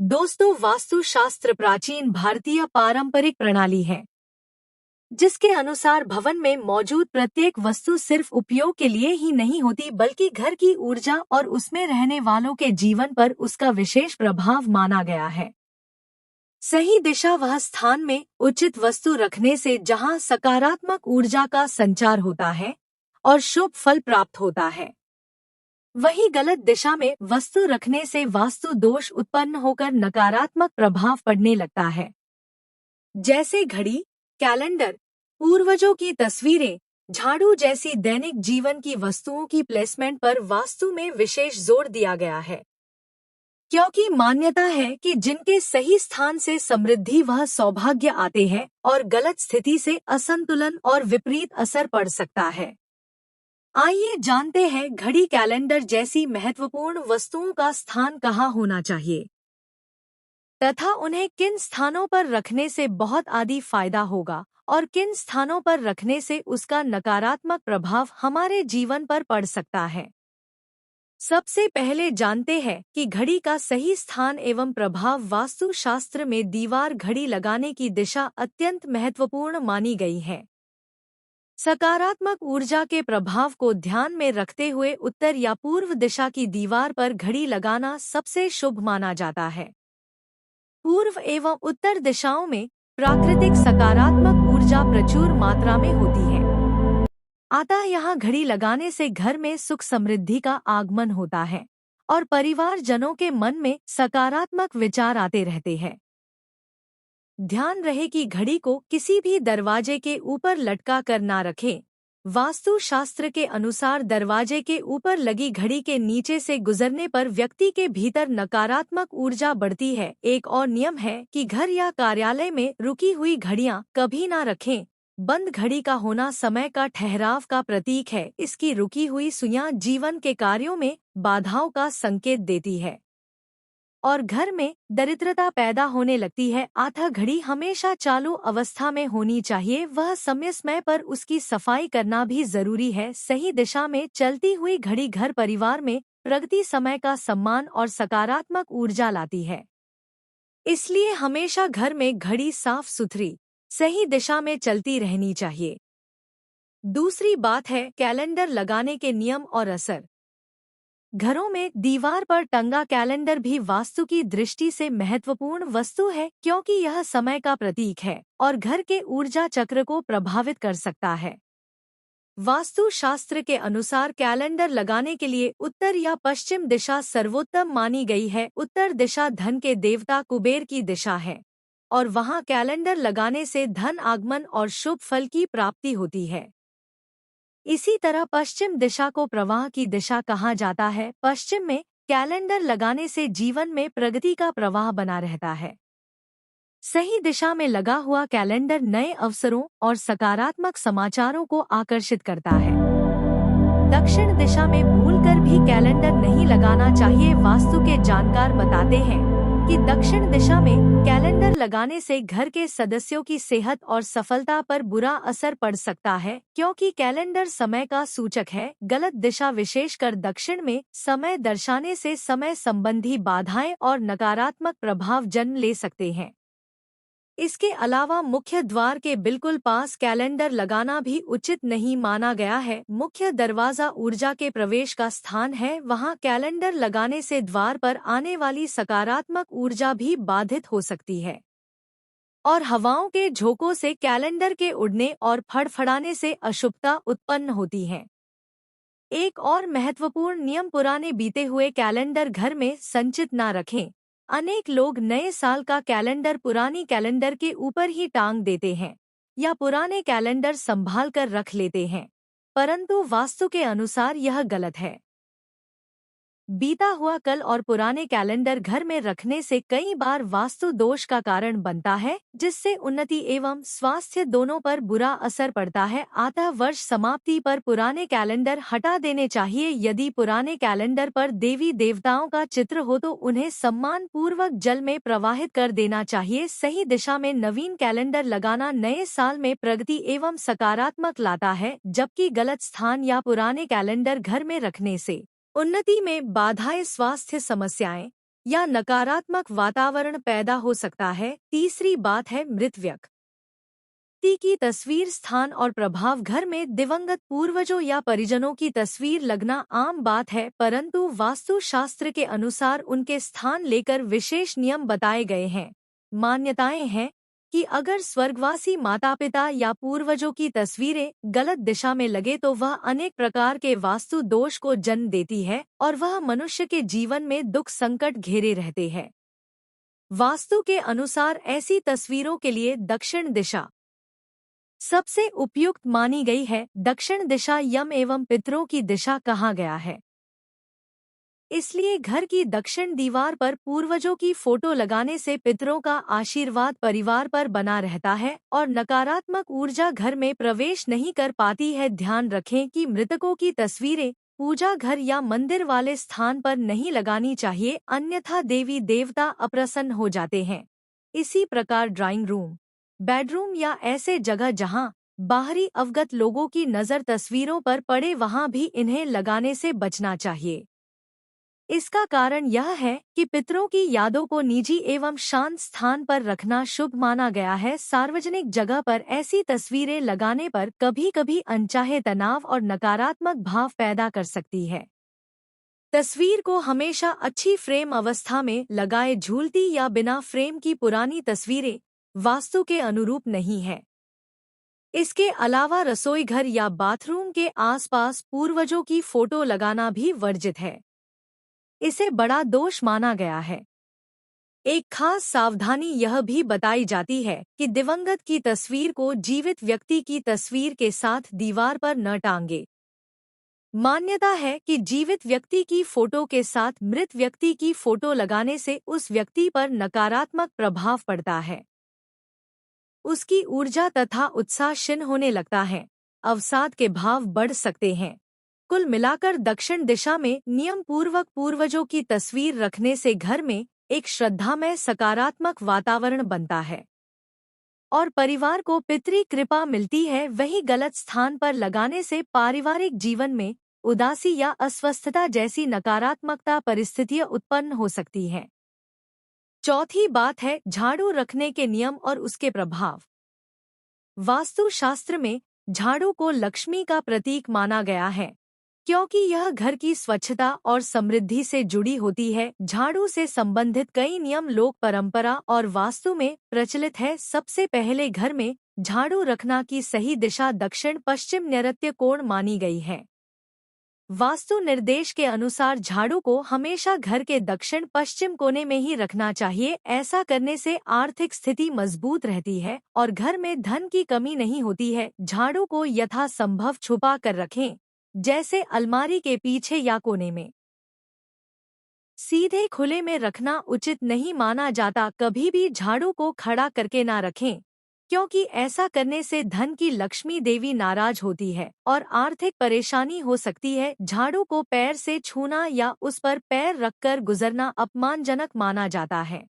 दोस्तों, वास्तुशास्त्र प्राचीन भारतीय पारंपरिक प्रणाली है जिसके अनुसार भवन में मौजूद प्रत्येक वस्तु सिर्फ उपयोग के लिए ही नहीं होती बल्कि घर की ऊर्जा और उसमें रहने वालों के जीवन पर उसका विशेष प्रभाव माना गया है। सही दिशा वह स्थान में उचित वस्तु रखने से जहां सकारात्मक ऊर्जा का संचार होता है और शुभ फल प्राप्त होता है, वहीं गलत दिशा में वस्तु रखने से वास्तु दोष उत्पन्न होकर नकारात्मक प्रभाव पड़ने लगता है। जैसे घड़ी, कैलेंडर, पूर्वजों की तस्वीरें, झाड़ू जैसी दैनिक जीवन की वस्तुओं की प्लेसमेंट पर वास्तु में विशेष जोर दिया गया है, क्योंकि मान्यता है कि जिनके सही स्थान से समृद्धि व सौभाग्य आते हैं और गलत स्थिति से असंतुलन और विपरीत असर पड़ सकता है। आइए जानते हैं घड़ी, कैलेंडर जैसी महत्वपूर्ण वस्तुओं का स्थान कहाँ होना चाहिए तथा उन्हें किन स्थानों पर रखने से बहुत आदि फायदा होगा और किन स्थानों पर रखने से उसका नकारात्मक प्रभाव हमारे जीवन पर पड़ सकता है। सबसे पहले जानते हैं कि घड़ी का सही स्थान एवं प्रभाव। वास्तुशास्त्र में दीवार घड़ी लगाने की दिशा अत्यंत महत्वपूर्ण मानी गई है। सकारात्मक ऊर्जा के प्रभाव को ध्यान में रखते हुए उत्तर या पूर्व दिशा की दीवार पर घड़ी लगाना सबसे शुभ माना जाता है। पूर्व एवं उत्तर दिशाओं में प्राकृतिक सकारात्मक ऊर्जा प्रचुर मात्रा में होती है, अतः यहाँ घड़ी लगाने से घर में सुख समृद्धि का आगमन होता है और परिवारजनों के मन में सकारात्मक विचार आते रहते हैं। ध्यान रहे कि घड़ी को किसी भी दरवाजे के ऊपर लटका कर ना रखें। वास्तुशास्त्र के अनुसार दरवाजे के ऊपर लगी घड़ी के नीचे से गुजरने पर व्यक्ति के भीतर नकारात्मक ऊर्जा बढ़ती है। एक और नियम है कि घर या कार्यालय में रुकी हुई घड़ियां कभी ना रखें। बंद घड़ी का होना समय का ठहराव का प्रतीक है। इसकी रुकी हुई सुइयां जीवन के कार्यों में बाधाओं का संकेत देती है और घर में दरिद्रता पैदा होने लगती है। अतः घड़ी हमेशा चालू अवस्था में होनी चाहिए। वह समय समय पर उसकी सफाई करना भी जरूरी है। सही दिशा में चलती हुई घड़ी घर परिवार में प्रगति, समय का सम्मान और सकारात्मक ऊर्जा लाती है। इसलिए हमेशा घर में घड़ी साफ सुथरी, सही दिशा में चलती रहनी चाहिए। दूसरी बात है कैलेंडर लगाने के नियम और असर। घरों में दीवार पर टंगा कैलेंडर भी वास्तु की दृष्टि से महत्वपूर्ण वस्तु है, क्योंकि यह समय का प्रतीक है और घर के ऊर्जा चक्र को प्रभावित कर सकता है। वास्तुशास्त्र के अनुसार कैलेंडर लगाने के लिए उत्तर या पश्चिम दिशा सर्वोत्तम मानी गई है। उत्तर दिशा धन के देवता कुबेर की दिशा है और वहां कैलेंडर लगाने से धन आगमन और शुभ फल की प्राप्ति होती है। इसी तरह पश्चिम दिशा को प्रवाह की दिशा कहा जाता है। पश्चिम में कैलेंडर लगाने से जीवन में प्रगति का प्रवाह बना रहता है। सही दिशा में लगा हुआ कैलेंडर नए अवसरों और सकारात्मक समाचारों को आकर्षित करता है। दक्षिण दिशा में भूलकर भी कैलेंडर नहीं लगाना चाहिए। वास्तु के जानकार बताते हैं कि दक्षिण दिशा में कैलेंडर लगाने से घर के सदस्यों की सेहत और सफलता पर बुरा असर पड़ सकता है, क्योंकि कैलेंडर समय का सूचक है। गलत दिशा विशेषकर दक्षिण में समय दर्शाने से समय संबंधी बाधाएं और नकारात्मक प्रभाव जन्म ले सकते हैं। इसके अलावा मुख्य द्वार के बिल्कुल पास कैलेंडर लगाना भी उचित नहीं माना गया है। मुख्य दरवाजा ऊर्जा के प्रवेश का स्थान है, वहां कैलेंडर लगाने से द्वार पर आने वाली सकारात्मक ऊर्जा भी बाधित हो सकती है और हवाओं के झोंकों से कैलेंडर के उड़ने और फड़फड़ाने से अशुभता उत्पन्न होती है। एक और महत्वपूर्ण नियम, पुराने बीते हुए कैलेंडर घर में संचित न रखें। अनेक लोग नए साल का कैलेंडर पुरानी कैलेंडर के ऊपर ही टांग देते हैं या पुराने कैलेंडर संभाल कर रख लेते हैं, परंतु वास्तु के अनुसार यह गलत है। बीता हुआ कल और पुराने कैलेंडर घर में रखने से कई बार वास्तु दोष का कारण बनता है, जिससे उन्नति एवं स्वास्थ्य दोनों पर बुरा असर पड़ता है। अतः वर्ष समाप्ति पर पुराने कैलेंडर हटा देने चाहिए। यदि पुराने कैलेंडर पर देवी देवताओं का चित्र हो तो उन्हें सम्मान पूर्वक जल में प्रवाहित कर देना चाहिए। सही दिशा में नवीन कैलेंडर लगाना नए साल में प्रगति एवं सकारात्मक लाता है, जबकि गलत स्थान या पुराने कैलेंडर घर में रखने से उन्नति में बाधाएं, स्वास्थ्य समस्याएं या नकारात्मक वातावरण पैदा हो सकता है। तीसरी बात है मृत व्यक्ति की तस्वीर, स्थान और प्रभाव। घर में दिवंगत पूर्वजों या परिजनों की तस्वीर लगना आम बात है, परंतु वास्तुशास्त्र के अनुसार उनके स्थान लेकर विशेष नियम बताए गए हैं। मान्यताएं हैं कि अगर स्वर्गवासी माता पिता या पूर्वजों की तस्वीरें गलत दिशा में लगे तो वह अनेक प्रकार के वास्तु दोष को जन्म देती है और वह मनुष्य के जीवन में दुख संकट घेरे रहते हैं। वास्तु के अनुसार ऐसी तस्वीरों के लिए दक्षिण दिशा सबसे उपयुक्त मानी गई है। दक्षिण दिशा यम एवं पितरों की दिशा कहा गया है, इसलिए घर की दक्षिण दीवार पर पूर्वजों की फोटो लगाने से पितरों का आशीर्वाद परिवार पर बना रहता है और नकारात्मक ऊर्जा घर में प्रवेश नहीं कर पाती है। ध्यान रखें कि मृतकों की तस्वीरें पूजा घर या मंदिर वाले स्थान पर नहीं लगानी चाहिए, अन्यथा देवी देवता अप्रसन्न हो जाते हैं। इसी प्रकार ड्राइंग रूम, बेडरूम या ऐसे जगह जहां बाहरी अवगत लोगों की नज़र तस्वीरों पर पड़े वहां भी इन्हें लगाने से बचना चाहिए। इसका कारण यह है कि पितरों की यादों को निजी एवं शांत स्थान पर रखना शुभ माना गया है। सार्वजनिक जगह पर ऐसी तस्वीरें लगाने पर कभी-कभी अनचाहे तनाव और नकारात्मक भाव पैदा कर सकती है। तस्वीर को हमेशा अच्छी फ्रेम अवस्था में लगाए। झूलती या बिना फ्रेम की पुरानी तस्वीरें वास्तु के अनुरूप नहीं है। इसके अलावा रसोई घर या बाथरूम के आसपास पूर्वजों की फोटो लगाना भी वर्जित है। इसे बड़ा दोष माना गया है। एक खास सावधानी यह भी बताई जाती है कि दिवंगत की तस्वीर को जीवित व्यक्ति की तस्वीर के साथ दीवार पर न टांगे। मान्यता है कि जीवित व्यक्ति की फोटो के साथ मृत व्यक्ति की फोटो लगाने से उस व्यक्ति पर नकारात्मक प्रभाव पड़ता है। उसकी ऊर्जा तथा उत्साह क्षीण होने लगता है, अवसाद के भाव बढ़ सकते हैं। कुल मिलाकर दक्षिण दिशा में नियम पूर्वक पूर्वजों की तस्वीर रखने से घर में एक श्रद्धामय सकारात्मक वातावरण बनता है और परिवार को पितृ कृपा मिलती है। वहीं गलत स्थान पर लगाने से पारिवारिक जीवन में उदासी या अस्वस्थता जैसी नकारात्मकता परिस्थितियां उत्पन्न हो सकती हैं। चौथी बात है झाड़ू रखने के नियम और उसके प्रभाव। वास्तुशास्त्र में झाड़ू को लक्ष्मी का प्रतीक माना गया है, क्योंकि यह घर की स्वच्छता और समृद्धि से जुड़ी होती है। झाड़ू से संबंधित कई नियम लोक परंपरा और वास्तु में प्रचलित है। सबसे पहले घर में झाड़ू रखना की सही दिशा दक्षिण पश्चिम नैऋत्य कोण मानी गई है। वास्तु निर्देश के अनुसार झाड़ू को हमेशा घर के दक्षिण पश्चिम कोने में ही रखना चाहिए। ऐसा करने से आर्थिक स्थिति मजबूत रहती है और घर में धन की कमी नहीं होती है। झाड़ू को यथासंभव छुपा कर रखें, जैसे अलमारी के पीछे या कोने में। सीधे खुले में रखना उचित नहीं माना जाता। कभी भी झाड़ू को खड़ा करके ना रखें, क्योंकि ऐसा करने से धन की लक्ष्मी देवी नाराज होती है और आर्थिक परेशानी हो सकती है। झाड़ू को पैर से छूना या उस पर पैर रखकर गुजरना अपमानजनक माना जाता है।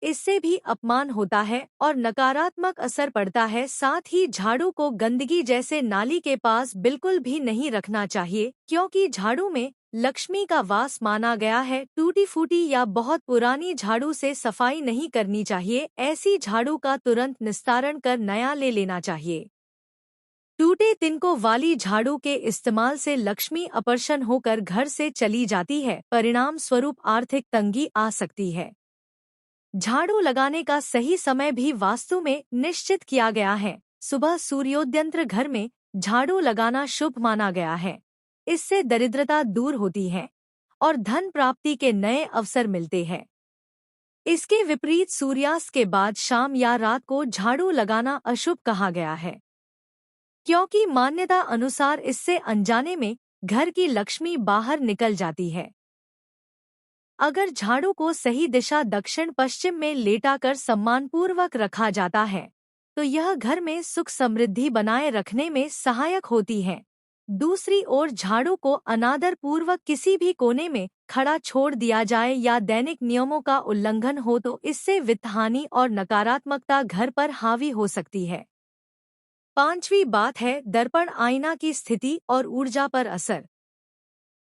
इससे भी अपमान होता है और नकारात्मक असर पड़ता है। साथ ही झाड़ू को गंदगी जैसे नाली के पास बिल्कुल भी नहीं रखना चाहिए, क्योंकि झाड़ू में लक्ष्मी का वास माना गया है। टूटी फूटी या बहुत पुरानी झाड़ू से सफाई नहीं करनी चाहिए। ऐसी झाड़ू का तुरंत निस्तारण कर नया ले लेना चाहिए। टूटे तिनकों वाली झाड़ू के इस्तेमाल से लक्ष्मी अप्रसन्न होकर घर से चली जाती है। परिणाम स्वरूप आर्थिक तंगी आ सकती है। झाड़ू लगाने का सही समय भी वास्तु में निश्चित किया गया है। सुबह सूर्योदयंत्र घर में झाड़ू लगाना शुभ माना गया है। इससे दरिद्रता दूर होती है और धन प्राप्ति के नए अवसर मिलते हैं। इसके विपरीत सूर्यास्त के बाद शाम या रात को झाड़ू लगाना अशुभ कहा गया है, क्योंकि मान्यता अनुसार इससे अनजाने में घर की लक्ष्मी बाहर निकल जाती है। अगर झाड़ू को सही दिशा दक्षिण पश्चिम में लेटाकर सम्मानपूर्वक रखा जाता है तो यह घर में सुख समृद्धि बनाए रखने में सहायक होती है। दूसरी ओर झाड़ू को अनादर पूर्वक किसी भी कोने में खड़ा छोड़ दिया जाए या दैनिक नियमों का उल्लंघन हो तो इससे वित्तहानि और नकारात्मकता घर पर हावी हो सकती है। पांचवी बात है दर्पण आईना की स्थिति और ऊर्जा पर असर।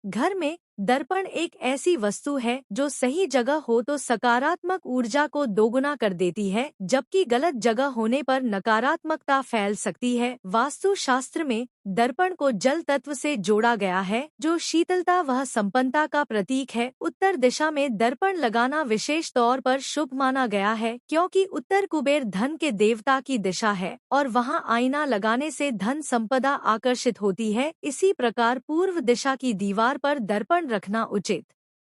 घर में दर्पण एक ऐसी वस्तु है जो सही जगह हो तो सकारात्मक ऊर्जा को दोगुना कर देती है, जबकि गलत जगह होने पर नकारात्मकता फैल सकती है। वास्तु शास्त्र में दर्पण को जल तत्व से जोड़ा गया है, जो शीतलता व संपन्नता का प्रतीक है। उत्तर दिशा में दर्पण लगाना विशेष तौर पर शुभ माना गया है, क्योंकि उत्तर कुबेर धन के देवता की दिशा है और वहां आईना लगाने से धन संपदा आकर्षित होती है। इसी प्रकार पूर्व दिशा की दीवार पर दर्पण रखना उचित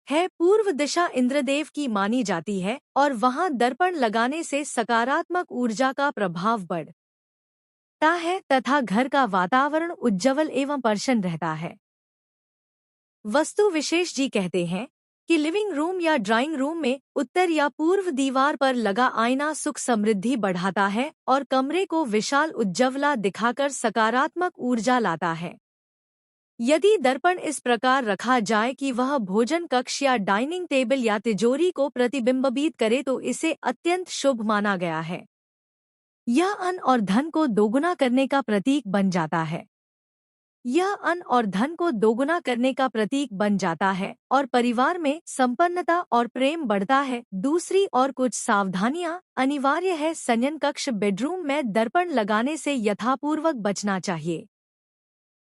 है। पूर्व दिशा इंद्रदेव की मानी जाती है और वहां दर्पण लगाने से सकारात्मक ऊर्जा का प्रभाव बढ़ता है तथा घर का वातावरण उज्ज्वल एवं प्रसन्न रहता है। वस्तु विशेष जी कहते हैं कि लिविंग रूम या ड्राइंग रूम में उत्तर या पूर्व दीवार पर लगा आईना सुख समृद्धि बढ़ाता है और कमरे को विशाल उज्ज्वला दिखाकर सकारात्मक ऊर्जा लाता है। यदि दर्पण इस प्रकार रखा जाए कि वह भोजन कक्ष या डाइनिंग टेबल या तिजोरी को प्रतिबिंबित करे तो इसे अत्यंत शुभ माना गया है। यह अन्न और धन को दोगुना करने का प्रतीक बन जाता है। और परिवार में संपन्नता और प्रेम बढ़ता है। दूसरी और कुछ सावधानियां अनिवार्य है। शयन कक्ष बेडरूम में दर्पण लगाने से यथापूर्वक बचना चाहिए,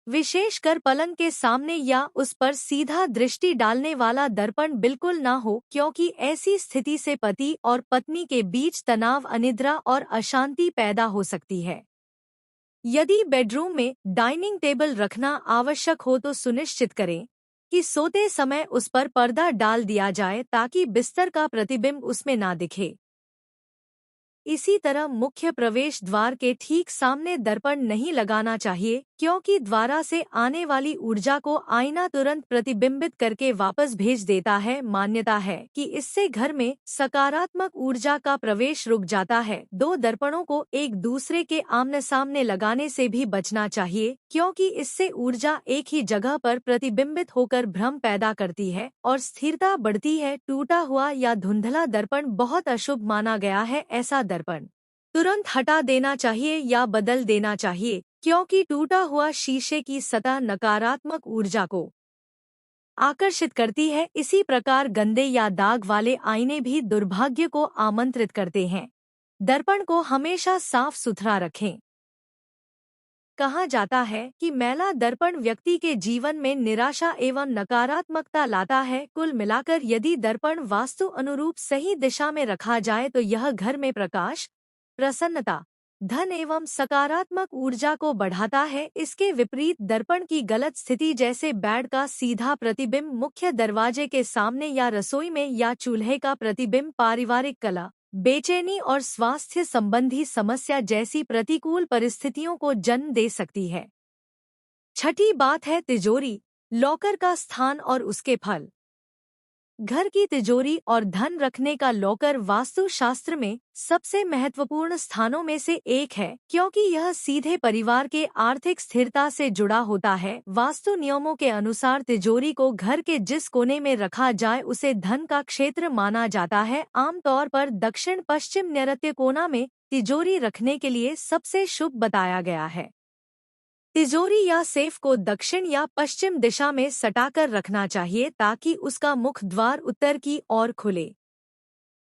विशेषकर पलंग के सामने या उस पर सीधा दृष्टि डालने वाला दर्पण बिल्कुल ना हो, क्योंकि ऐसी स्थिति से पति और पत्नी के बीच तनाव, अनिद्रा और अशांति पैदा हो सकती है। यदि बेडरूम में डाइनिंग टेबल रखना आवश्यक हो तो सुनिश्चित करें कि सोते समय उस पर पर्दा डाल दिया जाए ताकि बिस्तर का प्रतिबिंब उसमें ना दिखे। इसी तरह मुख्य प्रवेश द्वार के ठीक सामने दर्पण नहीं लगाना चाहिए, क्योंकि द्वारा से आने वाली ऊर्जा को आईना तुरंत प्रतिबिंबित करके वापस भेज देता है। मान्यता है कि इससे घर में सकारात्मक ऊर्जा का प्रवेश रुक जाता है। दो दर्पणों को एक दूसरे के आमने सामने लगाने से भी बचना चाहिए, क्योंकि इससे ऊर्जा एक ही जगह पर प्रतिबिंबित होकर भ्रम पैदा करती है और स्थिरता बढ़ती है। टूटा हुआ या धुंधला दर्पण बहुत अशुभ माना गया है। ऐसा दर्पण तुरंत हटा देना चाहिए या बदल देना चाहिए, क्योंकि टूटा हुआ शीशे की सतह नकारात्मक ऊर्जा को आकर्षित करती है। इसी प्रकार गंदे या दाग वाले आईने भी दुर्भाग्य को आमंत्रित करते हैं। दर्पण को हमेशा साफ सुथरा रखें। कहा जाता है कि मैला दर्पण व्यक्ति के जीवन में निराशा एवं नकारात्मकता लाता है। कुल मिलाकर यदि दर्पण वास्तु अनुरूप सही दिशा में रखा जाए तो यह घर में प्रकाश, प्रसन्नता, धन एवं सकारात्मक ऊर्जा को बढ़ाता है। इसके विपरीत दर्पण की गलत स्थिति, जैसे बेड का सीधा प्रतिबिंब मुख्य दरवाजे के सामने या रसोई में, या चूल्हे का प्रतिबिंब पारिवारिक कला, बेचैनी और स्वास्थ्य संबंधी समस्या जैसी प्रतिकूल परिस्थितियों को जन्म दे सकती है। छठी बात है तिजोरी, लॉकर का स्थान और उसके फल। घर की तिजोरी और धन रखने का लॉकर वास्तु शास्त्र में सबसे महत्वपूर्ण स्थानों में से एक है, क्योंकि यह सीधे परिवार के आर्थिक स्थिरता से जुड़ा होता है। वास्तु नियमों के अनुसार तिजोरी को घर के जिस कोने में रखा जाए उसे धन का क्षेत्र माना जाता है। आमतौर पर दक्षिण पश्चिम नैऋत्य कोना में तिजोरी रखने के लिए सबसे शुभ बताया गया है। तिजोरी या सेफ को दक्षिण या पश्चिम दिशा में सटाकर रखना चाहिए ताकि उसका मुख द्वार उत्तर की ओर खुले।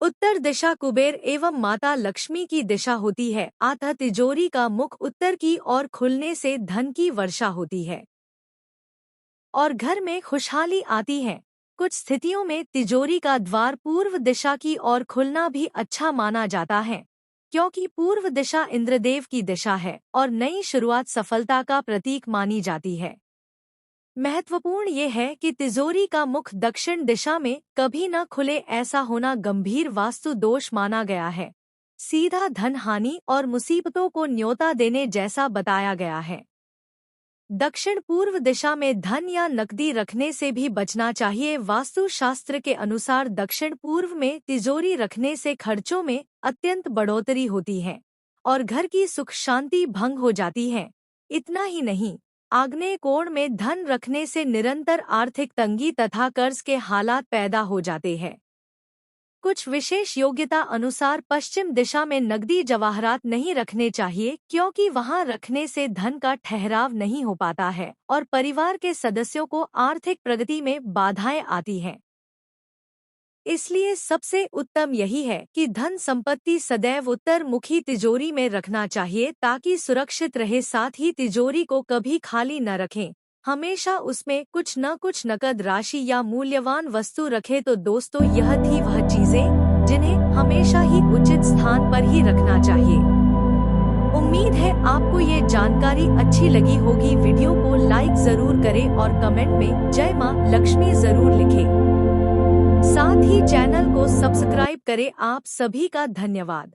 उत्तर दिशा कुबेर एवं माता लक्ष्मी की दिशा होती है, अतः तिजोरी का मुख उत्तर की ओर खुलने से धन की वर्षा होती है और घर में खुशहाली आती है। कुछ स्थितियों में तिजोरी का द्वार पूर्व दिशा की ओर खुलना भी अच्छा माना जाता है, क्योंकि पूर्व दिशा इंद्रदेव की दिशा है और नई शुरुआत सफलता का प्रतीक मानी जाती है। महत्वपूर्ण ये है कि तिजोरी का मुख दक्षिण दिशा में कभी न खुले, ऐसा होना गंभीर वास्तु दोष माना गया है। सीधा धन हानि और मुसीबतों को न्योता देने जैसा बताया गया है। दक्षिण पूर्व दिशा में धन या नकदी रखने से भी बचना चाहिए। वास्तु शास्त्र के अनुसार दक्षिण पूर्व में तिजोरी रखने से खर्चों में अत्यंत बढ़ोतरी होती है और घर की सुख शांति भंग हो जाती है। इतना ही नहीं, आग्नेय कोण में धन रखने से निरंतर आर्थिक तंगी तथा कर्ज के हालात पैदा हो जाते हैं। कुछ विशेष योग्यता अनुसार पश्चिम दिशा में नकदी जवाहरात नहीं रखने चाहिए, क्योंकि वहां रखने से धन का ठहराव नहीं हो पाता है और परिवार के सदस्यों को आर्थिक प्रगति में बाधाएं आती हैं। इसलिए सबसे उत्तम यही है कि धन संपत्ति सदैव उत्तर मुखी तिजोरी में रखना चाहिए ताकि सुरक्षित रहे। साथ ही तिजोरी को कभी खाली न रखें, हमेशा उसमें कुछ न कुछ नकद राशि या मूल्यवान वस्तु रखें। तो दोस्तों, यह थी वह चीजें जिन्हें हमेशा ही उचित स्थान पर ही रखना चाहिए। उम्मीद है आपको ये जानकारी अच्छी लगी होगी। वीडियो को लाइक जरूर करें और कमेंट में जय मां लक्ष्मी जरूर लिखें। साथ ही चैनल को सब्सक्राइब करें। आप सभी का धन्यवाद।